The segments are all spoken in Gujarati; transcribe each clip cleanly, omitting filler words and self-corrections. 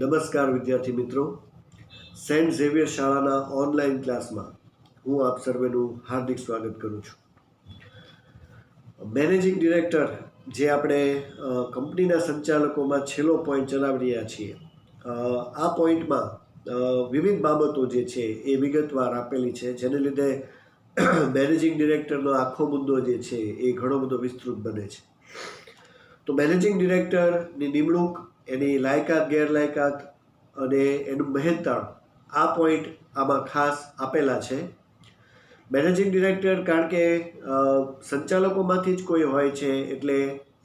નમસ્કાર વિદ્યાર્થી મિત્રો, સેન્ટ ઝેવિયર શાળાના ઓનલાઈન ક્લાસમાં હું આપ સર્વેનું હાર્દિક સ્વાગત કરું છું. મેનેજિંગ ડિરેક્ટર જે આપણે કંપનીના સંચાલકોમાં છેલ્લો પોઈન્ટ ચલાવી રહ્યા છીએ, આ પોઈન્ટમાં વિવિધ બાબતો જે છે એ વિગતવાર આપેલી છે, જેને લીધે મેનેજિંગ ડિરેક્ટરનો આખો મુદ્દો જે છે એ ઘણો બધો વિસ્તૃત બને છે. તો મેનેજિંગ ડિરેક્ટરની નિમણૂક, એની લાયકાત ગેરલાયકાત અને એનું મહેનતાણ, આ પોઈન્ટ આમાં ખાસ આપેલા છે. મેનેજિંગ ડિરેક્ટર કારણ કે સંચાલકોમાંથી જ કોઈ હોય છે, એટલે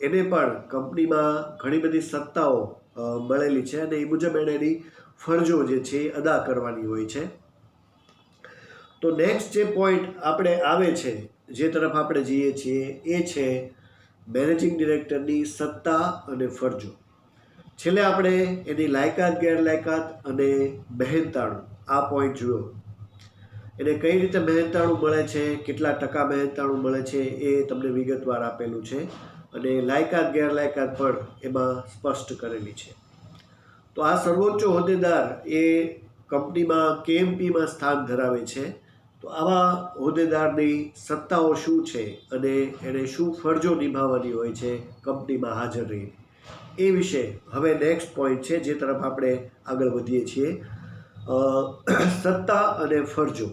એને પણ કંપનીમાં ઘણી બધી સત્તાઓ મળેલી છે અને એ મુજબ એણે એની ફરજો જે છે એ અદા કરવાની હોય છે. તો નેક્સ્ટ જે પોઈન્ટ આપણે આવે છે, જે તરફ આપણે જઈએ છીએ, એ છે મેનેજિંગ ડિરેક્ટરની સત્તા અને ફરજો. છેલ્લે આપણે એની લાયકાત ગેરલાયકાત અને મહેનતાણું, આ પોઈન્ટ જોયો. એને કઈ રીતે મહેનતાણું મળે છે, કેટલા ટકા મહેનતાણું મળે છે, એ તમને વિગતવાર આપેલું છે અને લાયકાત ગેરલાયકાત પણ એમાં સ્પષ્ટ કરેલી છે. તો આ સર્વોચ્ચ હોદ્દેદાર એ કંપનીમાં KMPમાં સ્થાન ધરાવે છે. તો આવા હોદ્દેદારની સત્તાઓ શું છે અને એને શું ફરજો નિભાવવાની હોય છે કંપનીમાં હાજર રહીને, એ વિશે હવે નેક્સ્ટ પોઈન્ટ છે, જે તરફ આપણે આગળ વધીએ છીએ. સત્તા અને ફરજો.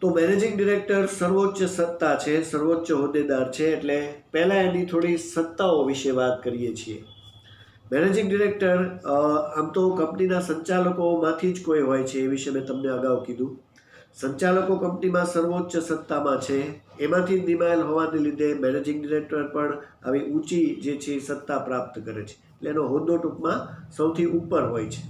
તો મેનેજિંગ ડિરેક્ટર સર્વોચ્ચ સત્તા છે, સર્વોચ્ચ હોદ્દેદાર છે, એટલે પહેલાં એની થોડી સત્તાઓ વિશે વાત કરીએ છીએ. મેનેજિંગ ડિરેક્ટર આમ તો કંપનીના સંચાલકોમાંથી જ કોઈ હોય છે, એ વિશે મેં તમને અગાઉ કીધું. સંચાલકો કંપનીમાં સર્વોચ્ચ સત્તામાં છે, એમાંથી જ નિમાયેલ હોવાને લીધે મેનેજિંગ ડિરેક્ટર પણ આવી ઊંચી જે છે સત્તા પ્રાપ્ત કરે છે, એટલે એનો હોદ્દો ટૂંકમાં સૌથી ઉપર હોય છે.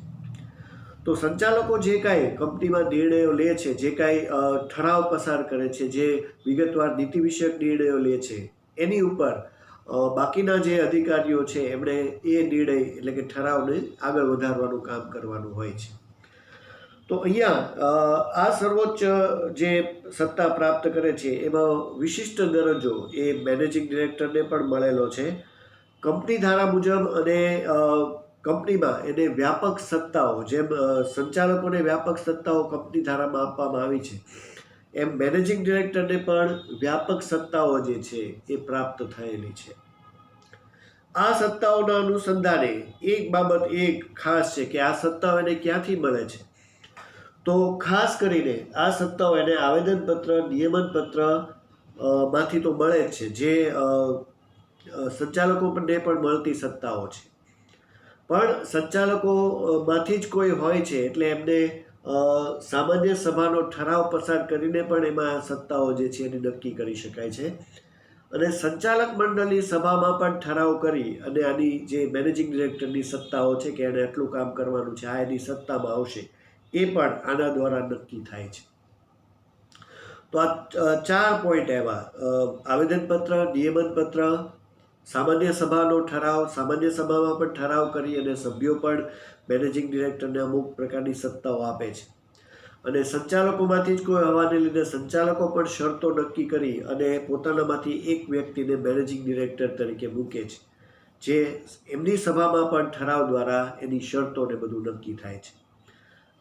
તો સંચાલકો જે કાંઈ કંપનીમાં નિર્ણયો લે છે, જે કાંઈ ઠરાવ પસાર કરે છે, જે વિગતવાર નીતિ વિષયક નિર્ણયો લે છે, એની ઉપર બાકીના જે અધિકારીઓ છે એમણે એ નિર્ણય એટલે કે ઠરાવને આગળ વધારવાનું કામ કરવાનું હોય છે. તો અહીંયા આ સર્વોચ્ચ જે સત્તા પ્રાપ્ત કરે છે એમાં વિશિષ્ટ દરજ્જો એ મેનેજિંગ ડિરેક્ટરને પણ મળેલો છે. કંપની ધારા મુજબ અને કંપનીમાં એને વ્યાપક સત્તાઓ, જેમ સંચાલકોને વ્યાપક સત્તાઓ કંપની ધારામાં આપવામાં આવી છે, એમ મેનેજિંગ ડિરેક્ટરને પણ વ્યાપક સત્તાઓ જે છે એ પ્રાપ્ત થયેલી છે. આ સત્તાઓના અનુસંધાને એક બાબત એક ખાસ છે કે આ સત્તાઓ એને ક્યાંથી મળે છે. તો ખાસ કરીને આ સત્તાઓ એને આવેદનપત્ર, નિયમનપત્ર માંથી તો મળે જ છે, જે સંચાલકોને પણ મળતી સત્તાઓ છે. પણ સંચાલકોમાંથી જ કોઈ હોય છે, એટલે એમને સામાન્ય સભાનો ઠરાવ પસાર કરીને પણ એમાં સત્તાઓ જે છે એને નક્કી કરી શકાય છે. અને સંચાલક મંડળની સભામાં પણ ઠરાવ કરી અને આની જે મેનેજિંગ ડિરેક્ટરની સત્તાઓ છે કે એને આટલું કામ કરવાનું છે, આ એની સત્તામાં આવશે, એ પણ આના દ્વારા નક્કી થાય છે. તો આ 4 પોઈન્ટ આવ્યા: આવેદનપત્ર, નિયમનપત્ર, સામાન્ય સભાનો ઠરાવ, સામાન્ય સભામાં પણ ઠરાવ કરી અને સભ્યો પણ મેનેજિંગ ડિરેક્ટરને અમુક પ્રકારની સત્તાઓ આપે છે. અને સંચાલકોમાંથી જ કોઈ હોવાને લીધે સંચાલકો પણ શરતો નક્કી કરી અને પોતાનામાંથી એક વ્યક્તિને મેનેજિંગ ડિરેક્ટર તરીકે મૂકે છે, જે એમની સભામાં પણ ઠરાવ દ્વારા એની શરતોને બધું નક્કી થાય છે.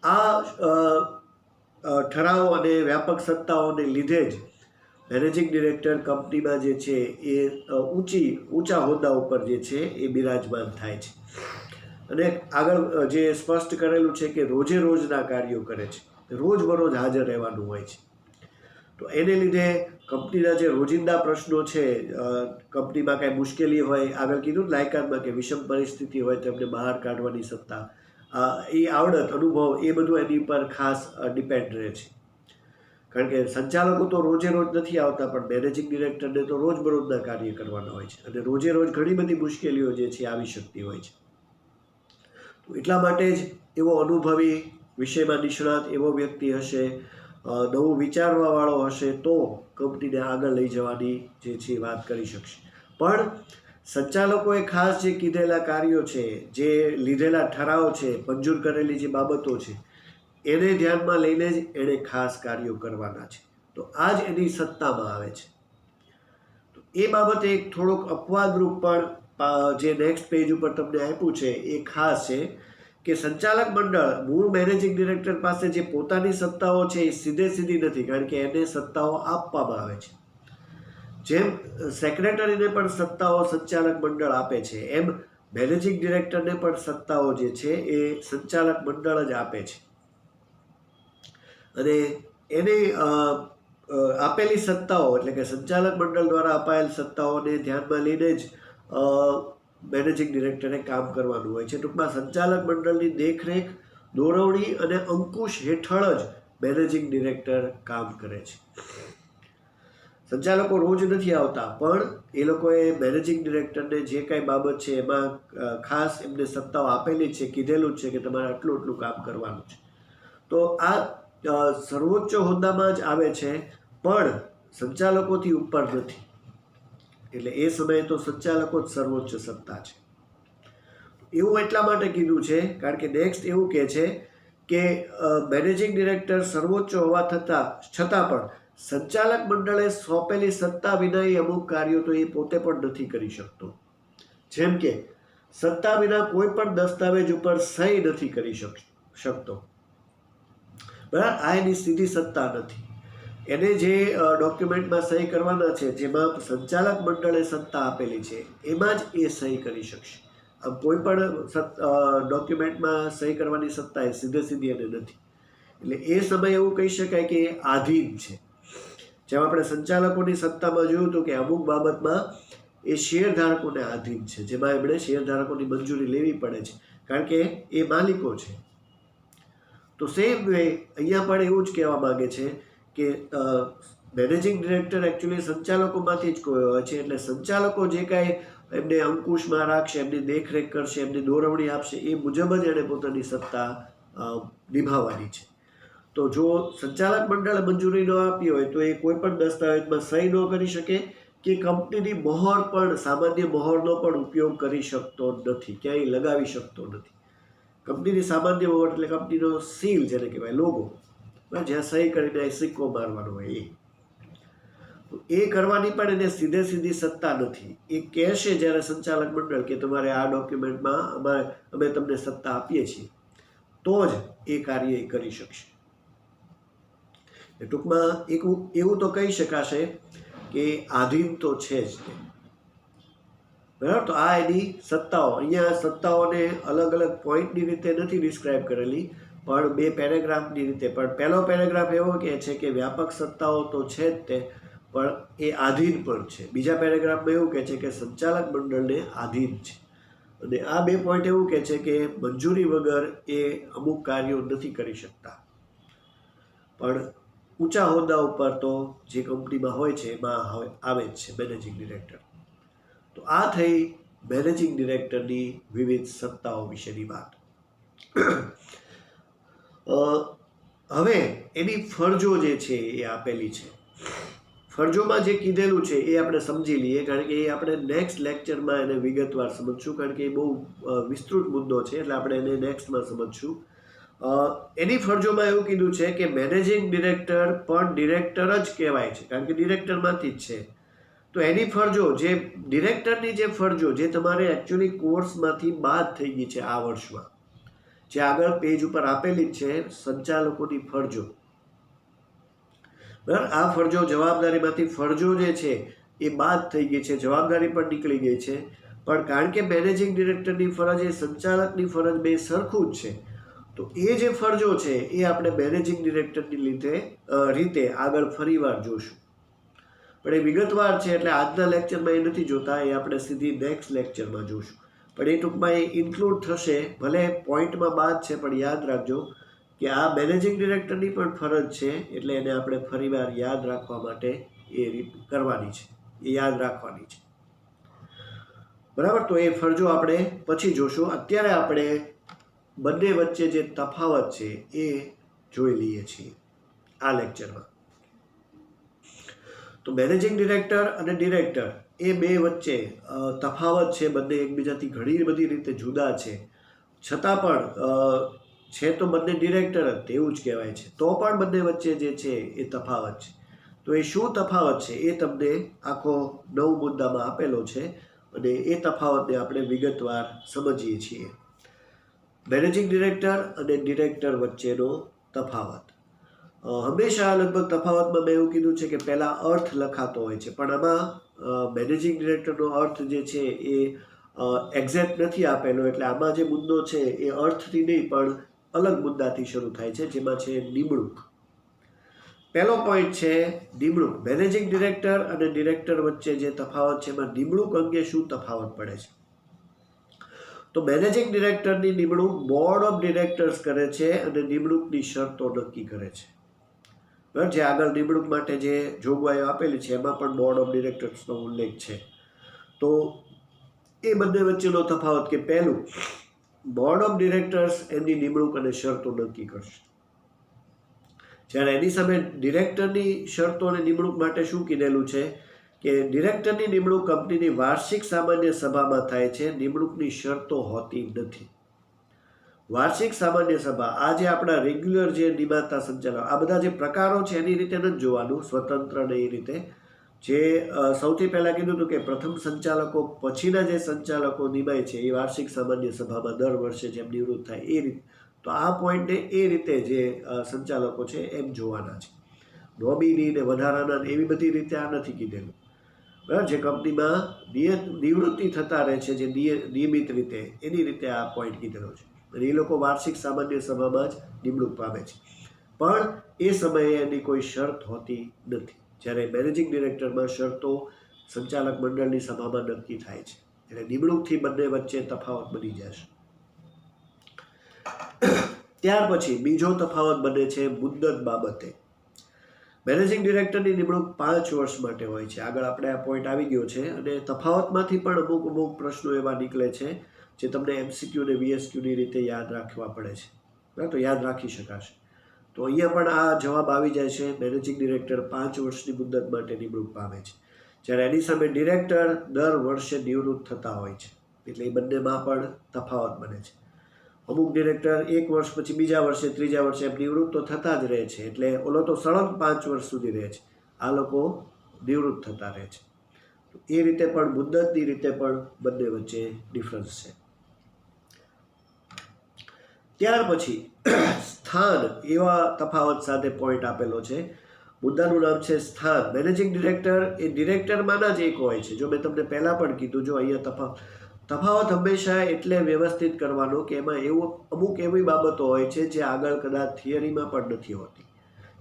આ ઠરાવ અને વ્યાપક સત્તાઓને લીધે જ મેનેજિંગ ડિરેક્ટર કંપનીમાં જે છે એ ઊંચા હોદ્દા ઉપર જે છે એ બિરાજમાન થાય છે. અને આગળ જે સ્પષ્ટ કરેલું છે કે રોજે રોજના કાર્યો કરે છે, રોજબરોજ હાજર રહેવાનું હોય છે. તો એને લીધે કંપનીના જે રોજિંદા પ્રશ્નો છે, કંપનીમાં કાંઈ મુશ્કેલી હોય, આગળ કીધું લાયકાતમાં કે વિષમ પરિસ્થિતિ હોય તો એમને બહાર કાઢવાની સત્તા, એ આવડત, અનુભવ, એ બધું એની પર ખાસ ડિપેન્ડ રહે છે. કારણ કે સંચાલકો તો રોજે રોજ નથી આવતા, પણ મેનેજિંગ ડિરેક્ટરને તો રોજબરોજના કાર્ય કરવાના હોય છે અને રોજે રોજ ઘણી બધી મુશ્કેલીઓ જે છે આવી શકતી હોય છે. તો એટલા માટે જ એવો અનુભવી, વિષયમાં નિષ્ણાત એવો વ્યક્તિ હશે, નવું વિચારવાવાળો હશે, તો કંપનીને આગળ લઈ જવાની જે છે વાત કરી શકશે. પણ સંચાલકોએ ખાસ જે કીધેલા કાર્યો છે, જે લીધેલા ઠરાવ છે, મંજૂર કરેલી જે બાબતો છે, એને ધ્યાનમાં લઈને જ એણે ખાસ કાર્યો કરવાના છે. તો આ જ એની સત્તામાં આવે છે. તો એ બાબતે એક થોડોક અપવાદરૂપ પણ જે નેક્સ્ટ પેજ ઉપર તમને આપ્યું છે એ ખાસ છે કે સંચાલક મંડળ મૂળ મેનેજિંગ ડિરેક્ટર પાસે જે પોતાની સત્તાઓ છે એ સીધી નથી, કારણ કે એને સત્તાઓ આપવામાં આવે છે. જેમ સેક્રેટરીને પણ સત્તાઓ સંચાલક મંડળ આપે છે, એમ મેનેજિંગ ડિરેક્ટરને પણ સત્તાઓ જે છે એ સંચાલક મંડળ જ આપે છે. અને એને આપેલી સત્તાઓ એટલે કે સંચાલક મંડળ દ્વારા અપાયેલ સત્તાઓને ધ્યાનમાં લઈને જ મેનેજિંગ ડિરેક્ટરે કામ કરવાનું હોય છે. ટૂંકમાં સંચાલક મંડળની દેખરેખ, દોરવણી અને અંકુશ હેઠળ જ મેનેજિંગ ડિરેક્ટર કામ કરે છે. સંચાલકો રોજ નથી આવતા, પણ એ લોકોએ મેનેજિંગ ડિરેક્ટરને જે કાંઈ બાબત છે એમાં ખાસ એમને સત્તાઓ આપેલી છે, કીધેલું જ છે કે તમારે આટલું કામ કરવાનું છે. તો આ સર્વોચ્ચ હોદ્દામાં જ આવે છે, પણ સંચાલકોથી ઉપર નથી. એટલે એ સમયે તો સંચાલકો જ સર્વોચ્ચ સત્તા છે. એવું એટલા માટે કીધું છે કારણ કે નેક્સ્ટ એવું કહે છે કે મેનેજિંગ ડિરેક્ટર સર્વોચ્ચ હોવા છતાં પણ સંચાલક મંડળે સોંપેલી સત્તા વિના અમુક કાર્યો તો એ પોતે પણ નથી કરી શકતો. જેમ કે સત્તા વિના કોઈ પણ દસ્તાવેજ ઉપર સહી નથી કરી શકતો. બરાબર, આ એની સીધી સત્તા નથી. એને જે ડોક્યુમેન્ટમાં સહી કરવાના છે, જેમાં સંચાલક મંડળે સત્તા આપેલી છે, એમાં જ એ સહી કરી શકશે. આમ કોઈ પણ ડોક્યુમેન્ટમાં સહી કરવાની સત્તા એ સીધી એને નથી. એટલે એ સમયે એવું કહી શકાય કે એ આધીન છે. જેમ આપણે સંચાલકોની સત્તામાં જોયું હતું કે અમુક બાબતમાં એ શેરધારકોને આધીન છે, જેમાં એમણે શેરધારકોની મંજૂરી લેવી પડે છે, કારણ કે એ માલિકો છે. તો સેમ વે અહીંયા પણ એવું જ કહેવા માંગે છે કે મેનેજિંગ ડિરેક્ટર એકચ્યુઅલી સંચાલકોમાંથી જ કોઈ હોય છે. એટલે સંચાલકો જે કાંઈ એમને અંકુશમાં રાખશે, એમની દેખરેખ કરશે, એમની દોરવણી આપશે, એ મુજબ જ એણે પોતાની સત્તા નિભાવવાની છે. તો જો સંચાલક મંડળે મંજૂરી ન આપી હોય તો એ કોઈ પણ દસ્તાવેજમાં સહી ન કરી શકે કે કંપનીની મહોર પણ, સામાન્ય મહોરનો પણ ઉપયોગ કરી શકતો નથી, ક્યાંય લગાવી શકતો નથી. કંપનીની સામાન્ય મહોર એટલે કંપનીનો સીલ જેને કહેવાય, લોગો, જ્યાં સહી કરીને સિક્કો મારવાનો હોય એ કરવાની પણ એને સીધી સત્તા નથી. એ કહેશે જ્યારે સંચાલક મંડળ કે તમારે આ ડોક્યુમેન્ટમાં અમે તમને સત્તા આપીએ છીએ, તો જ એ કાર્ય એ કરી શકશે. ટૂંકમાં એવું તો કહી શકાશે કે આધીન તો છે જ તે. બરાબર, તો આ એની સત્તાઓ. અહીંયા સત્તાઓને અલગ અલગ પોઈન્ટની રીતે નથી ડિસ્ક્રાઇબ કરેલી, પણ બે પેરેગ્રાફની રીતે. પણ પહેલો પેરેગ્રાફ એવો કહે છે કે વ્યાપક સત્તાઓ તો છે જ તે, પણ એ આધીન પણ છે. બીજા પેરેગ્રાફમાં એવું કહે છે કે સંચાલક મંડળને આધીન છે. અને આ બે પોઈન્ટ એવું કહે છે કે મંજૂરી વગર એ અમુક કાર્યો નથી કરી શકતા. પણ ઊંચા હોદ્દા ઉપર તો જે કંપનીમાં હોય છે એમાં આવે જ છે મેનેજિંગ ડિરેક્ટર. તો આ થઈ મેનેજિંગ ડિરેક્ટરની વિવિધ સત્તાઓ વિશેની વાત. હવે એની ફરજો જે છે એ આપેલી છે. ફરજોમાં જે કીધેલું છે એ આપણે સમજી લઈએ, કારણ કે એ આપણે નેક્સ્ટ લેક્ચરમાં એને વિગતવાર સમજશું, કારણ કે એ બહુ વિસ્તૃત મુદ્દો છે, એટલે આપણે એને નેક્સ્ટમાં સમજશું. એની ફરજોમાં એવું કીધું છે કે મેનેજિંગ ડિરેક્ટર પણ ડિરેક્ટર જ કહેવાય છે, કારણ કે ડિરેક્ટરમાંથી જ છે. તો એની ફરજો, જે ડિરેક્ટરની જે ફરજો જે તમારે એકચ્યુઅલી કોર્સમાંથી બાદ થઈ ગઈ છે આ વર્ષમાં, જે આગળ પેજ ઉપર આપેલી જ છે, સંચાલકોની ફરજો. બરાબર, આ ફરજો, જવાબદારીમાંથી ફરજો જે છે એ બાદ થઈ ગઈ છે, જવાબદારી પણ નીકળી ગઈ છે. પણ કારણ કે મેનેજિંગ ડિરેક્ટરની ફરજ એ સંચાલકની ફરજ બે સરખું જ છે, તો એ જે ફરજો છે એ આપણે મેનેજિંગ ડિરેક્ટરની રીતે આગળ ફરીવાર જોશું. પણ એ વિગતવાર છે, એટલે આજના લેક્ચરમાં એ નથી જોતા, એ આપણે સીધી નેક્સ્ટ લેક્ચરમાં જોશું. પણ એ ટૂંકમાં એ ઇન્ક્લુડ થશે, ભલે પોઈન્ટમાં બાદ છે, પણ યાદ રાખજો કે આ મેનેજિંગ ડિરેક્ટરની પણ ફરજ છે, એટલે એને આપણે ફરીવાર યાદ રાખવા માટે એ રીત કરવાની છે, એ યાદ રાખવાની છે. બરાબર, તો એ ફરજો આપણે પછી જોશું. અત્યારે આપણે બંને વચ્ચે જે તફાવત છે એ જોઈ લઈએ છીએ આ લેક્ચરમાં. તો મેનેજિંગ ડિરેક્ટર અને ડિરેક્ટર એ બે વચ્ચે તફાવત છે, બંને એકબીજાથી ઘણી બધી રીતે જુદા છે. છતાં પણ છે તો બંને ડિરેક્ટર જ, તેવું જ કહેવાય છે. તો પણ બંને વચ્ચે જે છે એ તફાવત છે. તો એ શું તફાવત છે એ તમને આખો 9 મુદ્દામાં આપેલો છે. અને એ તફાવતને આપણે વિગતવાર સમજીએ છીએ. મેનેજિંગ ડિરેક્ટર અને ડિરેક્ટર વચ્ચેનો તફાવત. હંમેશા લગભગ તફાવતમાં મેં એવું કીધું છે કે પહેલાં અર્થ લખાતો હોય છે, પણ આમાં મેનેજિંગ ડિરેક્ટરનો અર્થ જે છે એ એક્ઝેક્ટ નથી આપેલો, એટલે આમાં જે મુદ્દો છે એ અર્થથી નહીં પણ અલગ મુદ્દાથી શરૂ થાય છે, જેમાં છે નિમણૂક. પહેલો પોઈન્ટ છે નિમણૂક. મેનેજિંગ ડિરેક્ટર અને ડિરેક્ટર વચ્ચે જે તફાવત છે એમાં નિમણૂક અંગે શું તફાવત પડે છે? તો મેનેજિંગ ડિરેક્ટરની નિમણૂક બોર્ડ ઓફ ડિરેક્ટર્સ કરે છે અને નિમણૂકની શરતો નક્કી કરે છે. બરાબર, જે આગળ નિમણૂક માટે જે જોગવાઈઓ આપેલી છે એમાં પણ બોર્ડ ઓફ ડિરેક્ટર્સનો ઉલ્લેખ છે. તો એ બંને વચ્ચેનો તફાવત કે પહેલું, બોર્ડ ઓફ ડિરેક્ટર્સ એમની નિમણૂક અને શરતો નક્કી કરશે, જ્યારે એની સામે ડિરેક્ટરની શરતો અને નિમણૂક માટે શું કીધેલું છે કે ડિરેક્ટરની નિમણૂક કંપનીની વાર્ષિક સામાન્ય સભામાં થાય છે, નિમણૂકની શરતો હોતી નથી. વાર્ષિક સામાન્ય સભા, આ જે આપણા રેગ્યુલર જે નિમાતા સંચાલક, આ બધા જે પ્રકારો છે એની રીતે નથી જોવાનું, સ્વતંત્ર ને એ રીતે. જે સૌથી પહેલાં કીધું હતું કે પ્રથમ સંચાલકો પછીના જે સંચાલકો નિમાય છે એ વાર્ષિક સામાન્ય સભામાં દર વર્ષે જેમ નિવૃત્ત થાય એ રીતે. તો આ પોઈન્ટને એ રીતે જે સંચાલકો છે એમ જોવાના છે. નોમિની ને વધારાના એવી બધી રીતે આ નથી કીધેલું. બરાબર, જે કંપનીમાં નિવૃત્તિ થતા રહે છે જે નિયમિત રીતે, એની રીતે આ પોઈન્ટ કીધેલો છે. અને એ લોકો વાર્ષિક સામાન્ય સભામાં જ નિમણૂક પામે છે, પણ એ સમયે એની કોઈ શરત હોતી નથી. જ્યારે મેનેજિંગ ડિરેક્ટરમાં શરતો સંચાલક મંડળની સભામાં નક્કી થાય છે, એટલે નિમણૂકથી બંને વચ્ચે તફાવત બની જશે. ત્યાર પછી બીજો તફાવત બને છે મુદ્દત બાબતે. મેનેજિંગ ડિરેક્ટરની નિમણૂક 5 વર્ષ માટે હોય છે. આગળ આપણે આ પોઈન્ટ આવી ગયો છે, અને તફાવતમાંથી પણ અમુક પ્રશ્નો એવા નીકળે છે જે તમને MCQ અને VSQની રીતે યાદ રાખવા પડે છે. બરાબર, તો યાદ રાખી શકાશે. તો અહીંયા પણ આ જવાબ આવી જાય છે. મેનેજિંગ ડિરેક્ટર 5 વર્ષની મુદ્દત માટે નિમણૂક પામે છે, જ્યારે એની સામે ડિરેક્ટર દર વર્ષે નિવૃત્ત થતા હોય છે. એટલે એ બંનેમાં પણ તફાવત બને છે. અમુક ડિરેક્ટર 1 વર્ષ પછી બીજા વર્ષે, ત્રીજા વર્ષે એમ નિવૃત્ત તો થતા જ રહે છે, એટલે ઓલો તો સળંગ 5 વર્ષ સુધી રહે છે, આ લોકો નિવૃત્ત થતા રહે છે. એ રીતે પણ મુદ્દતની રીતે પણ બંને વચ્ચે ડિફરન્સ છે. ત્યાર પછી સ્થાન, એવા તફાવત સાથે પોઈન્ટ આપેલો છે. મુદ્દાનું નામ છે સ્થાન. મેનેજિંગ ડિરેક્ટર એ ડિરેક્ટરમાંના જ એક હોય છે. જો મેં તમને પહેલાં પણ કીધું, જો અહીંયા તફાવત હંમેશા એટલે વ્યવસ્થિત કરવાનો કે એમાં અમુક એવી બાબતો હોય છે જે આગળ કદાચ થિયરીમાં પણ નથી હોતી.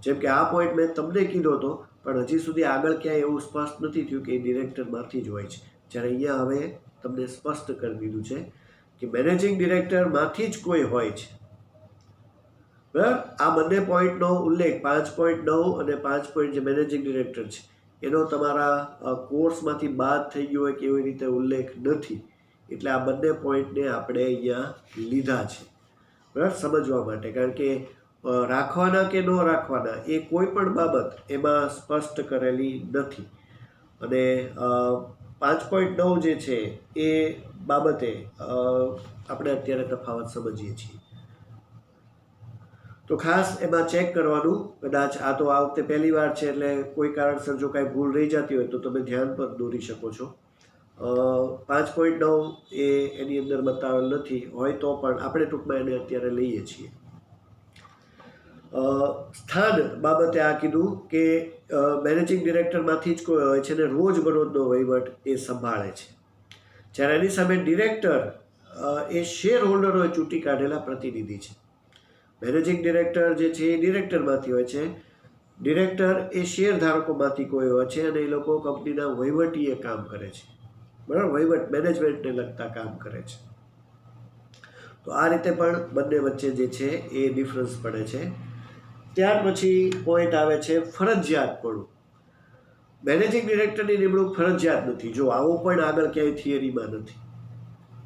જેમ કે આ પોઈન્ટ મેં તમને કીધો હતો, પણ હજી સુધી આગળ ક્યાંય એવું સ્પષ્ટ નથી થયું કે એ ડિરેક્ટરમાંથી જ હોય છે. જ્યારે અહીંયા હવે તમને સ્પષ્ટ કરી દીધું છે કે મેનેજિંગ ડિરેક્ટરમાંથી જ કોઈ હોય છે. બરાબર, આ બંને પોઈન્ટનો ઉલ્લેખ 5.9 અને 5 જે મેનેજિંગ ડિરેક્ટર છે એનો તમારા કોર્સમાંથી બાદ થઈ ગયો હોય કે એવી રીતે ઉલ્લેખ નથી. એટલે આ બંને પોઈન્ટને આપણે અહીંયા લીધા છે, બરાબર, સમજવા માટે. કારણ કે રાખવાના કે ન રાખવાના એ કોઈ પણ બાબત એમાં સ્પષ્ટ કરેલી નથી. અને 5.9 જે છે એ બાબતે આપણે અત્યારે તફાવત સમજીએ છીએ. તો ખાસ એમાં ચેક કરવાનું. કદાચ આ તો આ વખતે પહેલી વાર છે, એટલે કોઈ કારણસર જો કાંઈ ભૂલ રહી જતી હોય તો તમે ધ્યાન પર દોરી શકો છો. 5.9 એ એની અંદર બતાવેલ નથી, હોય તો પણ આપણે ટૂંકમાં એને અત્યારે લઈએ છીએ. સ્થાન બાબતે આ કીધું કે મેનેજિંગ ડિરેક્ટરમાંથી જ કોઈ હોય છે અને રોજબરોજનો વહીવટ એ સંભાળે છે, જ્યારે એની સામે ડિરેક્ટર એ શેર હોલ્ડરોએ ચૂંટી કાઢેલા પ્રતિનિધિ છે. મેનેજિંગ ડિરેક્ટર જે છે એ ડિરેક્ટરમાંથી હોય છે, ડિરેક્ટર એ શેર ધારકોમાંથી કોઈ હોય છે, અને એ લોકો કંપનીના વહીવટીય કામ કરે છે. બરાબર, વહીવટ મેનેજમેન્ટને લગતા કામ કરે છે. તો આ રીતે પણ બંને વચ્ચે જે છે એ ડિફરન્સ પડે છે. ત્યાર પછી પોઈન્ટ આવે છે ફરજિયાતપણું. મેનેજિંગ ડિરેક્ટરની નિમણૂક ફરજિયાત નથી. જો આવો પણ આગળ ક્યાંય થિયરીમાં નથી.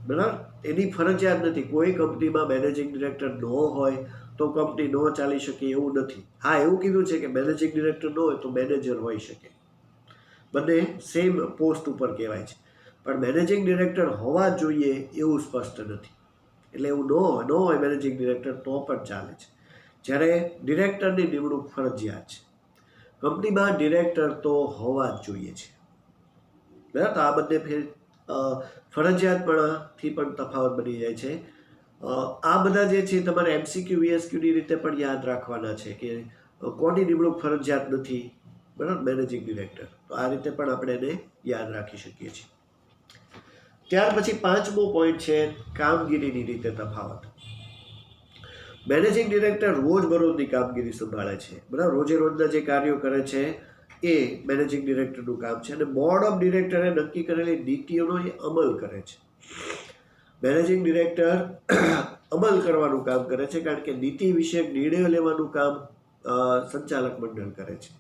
બરાબર, એની ફરજિયાત નથી. કોઈ કંપનીમાં મેનેજિંગ ડિરેક્ટર ન હોય તો કંપની ન ચાલી શકે એવું નથી. હા, એવું કીધું છે કે મેનેજિંગ ડિરેક્ટર ન હોય તો મેનેજર હોઈ શકે. બંને સેમ પોસ્ટ ઉપર કહેવાય છે, પણ મેનેજિંગ ડિરેક્ટર હોવા જોઈએ એવું સ્પષ્ટ નથી. એટલે એવું ન હોય મેનેજિંગ ડિરેક્ટર તો પણ ચાલે છે, જ્યારે ડિરેક્ટરની નિમણૂક ફરજિયાત છે. કંપનીમાં ડિરેક્ટર તો હોવા જ જોઈએ છે. બરાબર, તો આ બંને ફરજિયાતપણાથી પણ તફાવત બની જાય છે. આ બધા જે છે તમારે MCQ VSQની રીતે પણ યાદ રાખવાના છે કે કોની નિમણૂક ફરજિયાત નથી, બરાબર, મેનેજિંગ ડિરેક્ટર. તો આ રીતે પણ આપણે એને યાદ રાખી શકીએ છીએ. ત્યાર પછી 5મો પોઈન્ટ છે કામગીરીની રીતે તફાવત. મેનેજિંગ ડિરેક્ટર રોજબરોજની કામગીરી સંભાળે છે, બરાબર, રોજે રોજના જે કાર્યો કરે છે એ મેનેજિંગ ડિરેક્ટરનું કામ છે. અને બોર્ડ ઓફ ડિરેક્ટરે નક્કી કરેલી નીતિઓનો એ અમલ કરે છે. મેનેજિંગ ડિરેક્ટર અમલ કરવાનું કામ કરે છે, કારણ કે નીતિ વિષયક નિર્ણયો લેવાનું કામ સંચાલક મંડળ કરે છે.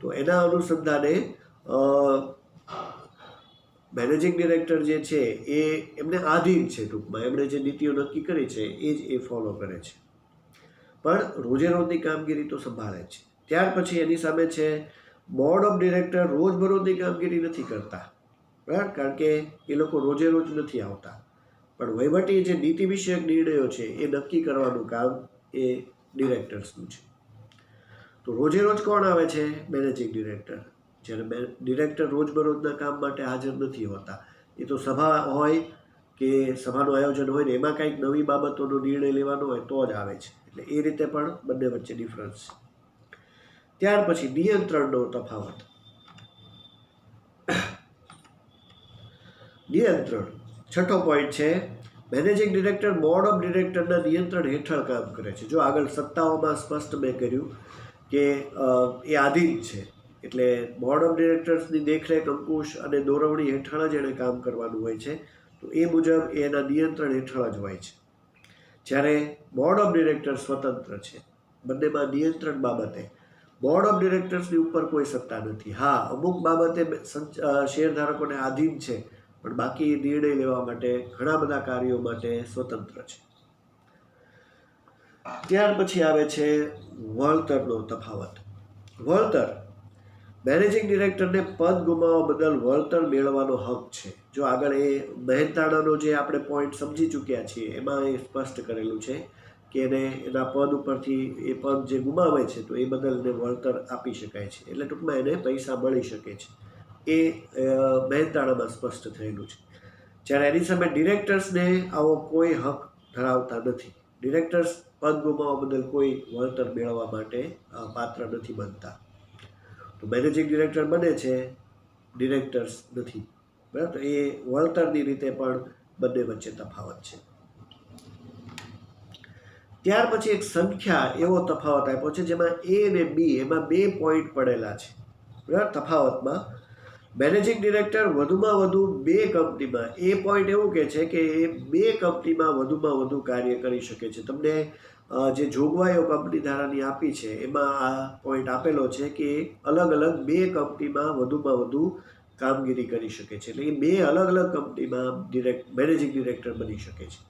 તો એના અનુસંધાને મેનેજિંગ ડિરેક્ટર જે છે એ એમને આધીન છે, ટૂંકમાં એમણે જે નીતિઓ નક્કી કરી છે એ જ એ ફોલો કરે છે, પણ રોજે રોજની કામગીરી તો સંભાળે છે. ત્યાર પછી એની સામે છે બોર્ડ ઓફ ડિરેક્ટર રોજબરોજની કામગીરી નથી કરતા, બરાબર, કારણ કે એ લોકો રોજે રોજ નથી આવતા, પણ વહીવટી જે નીતિ વિષયક નિર્ણયો છે એ નક્કી કરવાનું કામ એ ડિરેક્ટર્સનું છે. તો રોજે રોજ કોણ આવે છે? Managing director. જ્યારે ડિરેક્ટર રોજબરોજના કામ માટે હાજર નથી હોતા, એ તો સભા હોય કે સભાનું આયોજન હોય ને એમાં કંઈક નવી બાબતોનો નિર્ણય લેવાનો હોય તો જ આવે છે. એટલે એ રીતે પણ બંને વચ્ચે ડિફરન્સ છે. ત્યાર પછી નિયંત્રણનો તફાવત. નિયંત્રણ 6થો પોઈન્ટ છે મેનેજિંગ ડિરેક્ટર બોર્ડ ઓફ ડિરેક્ટરના નિયંત્રણ હેઠળ કામ કરે છે. જો આગળ સત્તાઓમાં સ્પષ્ટ મેં કર્યું કે એ આધીન છે, એટલે બોર્ડ ઓફ ડિરેક્ટર્સની દેખરેખ, અંકુશ અને દોરવણી હેઠળ જ એણે કામ કરવાનું હોય છે. તો એ મુજબ એના નિયંત્રણ હેઠળ જ હોય છે. જ્યારે બોર્ડ ઓફ ડિરેક્ટર સ્વતંત્ર છે. બંનેમાં નિયંત્રણ બાબતે બોર્ડ ઓફ ડિરેક્ટર્સની ઉપર કોઈ સત્તા નથી. હા, અમુક બાબતે શેરધારકોને આધીન છે, પણ બાકી નિર્ણય લેવા માટે ઘણા બધા કાર્યો માટે સ્વતંત્ર છે. ત્યાર પછી આવે છે વળતરનો તફાવત. વળતર. મેનેજિંગ ડિરેક્ટરને પદ ગુમાવવા બદલ વળતર મેળવવાનો હક છે. જો આગળ એ મહેનતાણાનો જે આપણે પોઈન્ટ સમજી ચૂક્યા છીએ એમાં એ સ્પષ્ટ કરેલું છે કે એને એના પદ ઉપરથી એ પદ જે ગુમાવે છે તો એ બદલ એને વળતર આપી શકાય છે, એટલે ટૂંકમાં એને પૈસા મળી શકે છે. એ મહેનતાણામાં સ્પષ્ટ થયેલું છે. જ્યારે એની સામે ડિરેક્ટર્સને આવો કોઈ હક ધરાવતા નથી. ડિરેક્ટર્સ પદ ગુમાવવા બદલ કોઈ વળતર મેળવવા માટે પાત્ર નથી બનતા. તો મેનેજિંગ ડિરેક્ટર બને છે, ડિરેક્ટર્સ નથી, બરાબર. તો એ વળતરની રીતે પણ બંને વચ્ચે તફાવત છે. ત્યાર પછી એક સંખ્યા એવો તફાવત આપ્યો છે જેમાં A અને B એમાં 2 પોઈન્ટ પડેલા છે, બરાબર. તફાવતમાં મેનેજિંગ ડિરેક્ટર વધુમાં વધુ 2 કંપનીમાં, એ પોઈન્ટ એવું કહે છે કે એ 2 કંપનીમાં વધુમાં વધુ કાર્ય કરી શકે છે. તમને જે જોગવાઈઓ કંપની ધારાની આપી છે એમાં આ પોઈન્ટ આપેલો છે કે અલગ અલગ 2 કંપનીમાં વધુમાં વધુ કામગીરી કરી શકે છે. એટલે એ 2 અલગ અલગ કંપનીમાં મેનેજિંગ ડિરેક્ટર બની શકે છે.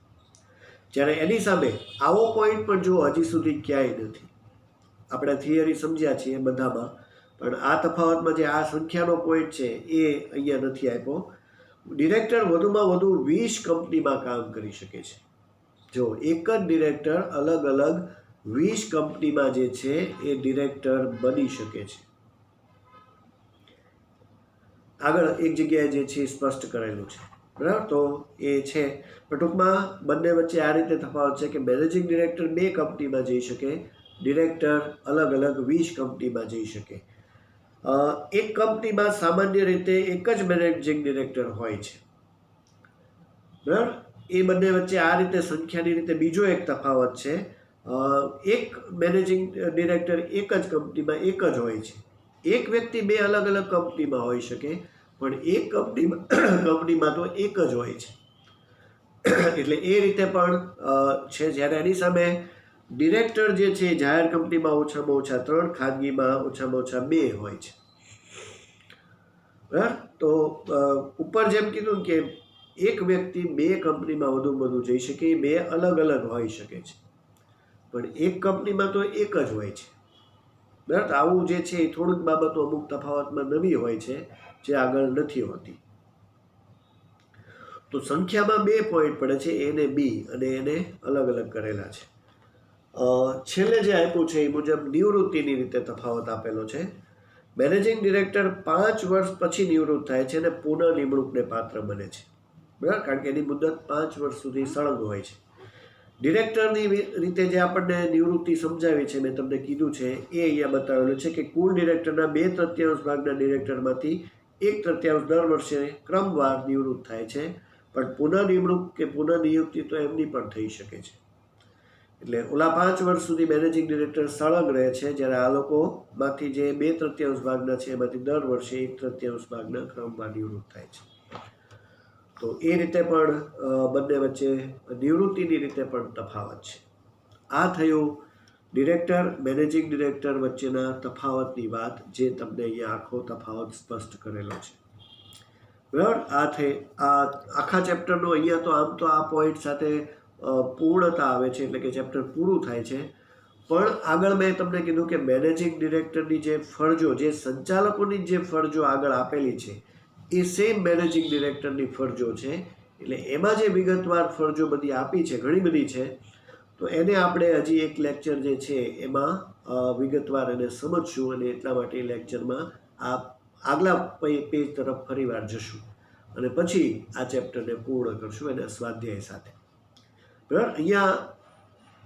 જ્યારે એની સામે આવો પોઈન્ટ પણ જો હજી સુધી ક્યાંય નથી. આપણે થિયરી સમજ્યા છીએ બધામાં, પણ આ તફાવતમાં જે આ સંખ્યાનો પોઈન્ટ છે એ અહીંયા નથી આપ્યો. ડિરેક્ટર વધુમાં વધુ 20 કંપનીમાં કામ કરી શકે છે. જો એક જ ડિરેક્ટર અલગ અલગ 20 કંપનીમાં જે છે એ ડિરેક્ટર બની શકે છે. આગળ એક જગ્યાએ જે છે સ્પષ્ટ કરેલું છે, બરાબર. તો એ છે, પણ ટૂંકમાં બંને વચ્ચે આ રીતે તફાવત છે કે મેનેજિંગ ડિરેક્ટર 2 કંપનીમાં જઈ શકે, ડિરેક્ટર અલગ અલગ 20 કંપનીમાં જઈ શકે. એક કંપનીમાં સામાન્ય રીતે એક જ મેનેજિંગ ડિરેક્ટર હોય છે, બરાબર. એ બંને વચ્ચે આ રીતે સંખ્યાની રીતે બીજો એક તફાવત છે. એક મેનેજિંગ ડિરેક્ટર એક જ કંપનીમાં એક જ હોય છે. એક વ્યક્તિ 2 અલગ અલગ કંપનીમાં હોઈ શકે, પણ એક કંપનીમાં તો એક જ હોય છે. એટલે એ રીતે પણ છે. જ્યારે એની સામે ડિરેક્ટર જે છે જાહેર કંપનીમાં ઓછામાં ઓછા 3, ખાનગીમાં ઓછામાં ઓછા 2 હોય છે, બરાબર. તો ઉપર જેમ કીધું કે એક વ્યક્તિ 2 કંપનીમાં વધુ જઈ શકે, 2 અલગ અલગ હોઈ શકે છે, પણ એક કંપનીમાં તો એક જ હોય છે, બરાબર. આવું જે છે એ થોડીક બાબતો અમુક તફાવતમાં નવી હોય છે જે આગળ નથી હોતી. તો સંખ્યામાં 2 પોઈન્ટ પડે છે, A અને B, અને એને અલગ અલગ કરેલા છે. છેલ્લે જે આપ્યું છે એ મુજબ નિવૃત્તિની રીતે તફાવત આપેલો છે. મેનેજિંગ ડિરેક્ટર 5 વર્ષ પછી નિવૃત્ત થાય છે અને પુનઃ નિમણૂકને પાત્ર બને છે, બરાબર, કારણ કે એની મુદત 5 વર્ષ સુધી સળંગ હોય છે. ડિરેક્ટરની રીતે જે આપણને નિવૃત્તિ સમજાવી છે, મેં તમને કીધું છે એ અહીંયા બતાવેલું છે કે કુલ ડિરેક્ટરના 2/3 ભાગના ડિરેક્ટરમાંથી 1/3 દર વર્ષે ક્રમવાર નિવૃત્ત થાય છે, પણ પુનઃ નિમણૂક કે પુનઃ નિયુક્તિ તો એમની પણ થઈ શકે છે. એટલે ઓલા 5 વર્ષ સુધી મેનેજિંગ ડિરેક્ટર સળંગ રહે છે, જ્યારે આ લોકોમાંથી જે 2/3 ભાગના છે એમાંથી દર વર્ષે 1/3 ભાગના ક્રમવાર નિવૃત્ત થાય છે. તો એ રીતે પણ બંને વચ્ચે નિવૃત્તિની રીતે પણ તફાવત છે. આ થયું ડિરેક્ટર મેનેજિંગ ડિરેક્ટર વચ્ચેના તફાવતની વાત, જે તમને અહીંયા આખો તફાવત સ્પષ્ટ કરેલો છે, બરાબર. આ આખા ચેપ્ટરનો અહીંયા તો આમ તો આ પોઈન્ટ સાથે પૂર્ણતા આવે છે, એટલે કે ચેપ્ટર પૂરું થાય છે. પણ આગળ મેં તમને કીધું કે મેનેજિંગ ડિરેક્ટરની જે ફરજો, જે સંચાલકોની જે ફરજો આગળ આપેલી છે, એ સેમ મેનેજિંગ ડિરેક્ટરની ફરજો છે. એટલે એમાં જે વિગતવાર ફરજો બધી આપી છે, ઘણી બધી છે, તો એને આપણે હજી એક લેક્ચર જે છે એમાં વિગતવાર એને સમજશું, અને એટલા માટે એ લેક્ચરમાં આ આગલા પેજ તરફ ફરીવાર જશું અને પછી આ ચેપ્ટરને પૂર્ણ કરશું એના સ્વાધ્યાય સાથે, બરાબર. અહીંયા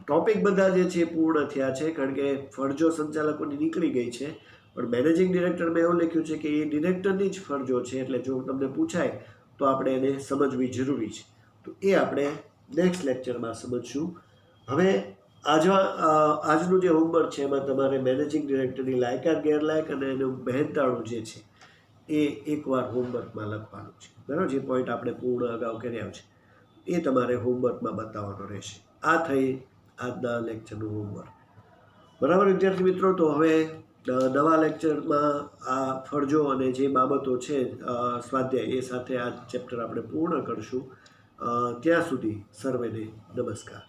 ટોપિક બધા જે છે પૂર્ણ થયા છે, કારણ કે ફરજો સંચાલકોની નીકળી ગઈ છે, પણ મેનેજિંગ ડિરેક્ટરમાં એવું લખ્યું છે કે એ ડિરેક્ટરની જ ફરજો છે. એટલે જો તમને પૂછાય તો આપણે એને સમજવી જરૂરી છે. તો એ આપણે નેક્સ્ટ લેક્ચરમાં સમજશું. હવે આજનું જે હોમવર્ક છે એમાં તમારે મેનેજિંગ ડિરેક્ટરની લાયકાત ગેરલાયક અને એનું મહેનતાણું જે છે એ એકવાર હોમવર્કમાં લખવાનું છે, બરાબર. જે પોઈન્ટ આપણે પૂર્ણ અગાઉ કર્યા છે એ તમારે હોમવર્કમાં બતાવવાનો રહેશે. આ થઈ આજના લેક્ચરનું હોમવર્ક, બરાબર વિદ્યાર્થી મિત્રો. તો હવે નવા લેક્ચરમાં આ ફરજો અને જે બાબતો છે સ્વાધ્યાય, એ સાથે આ ચેપ્ટર આપણે પૂર્ણ કરશું. ત્યાં સુધી સર્વેને નમસ્કાર.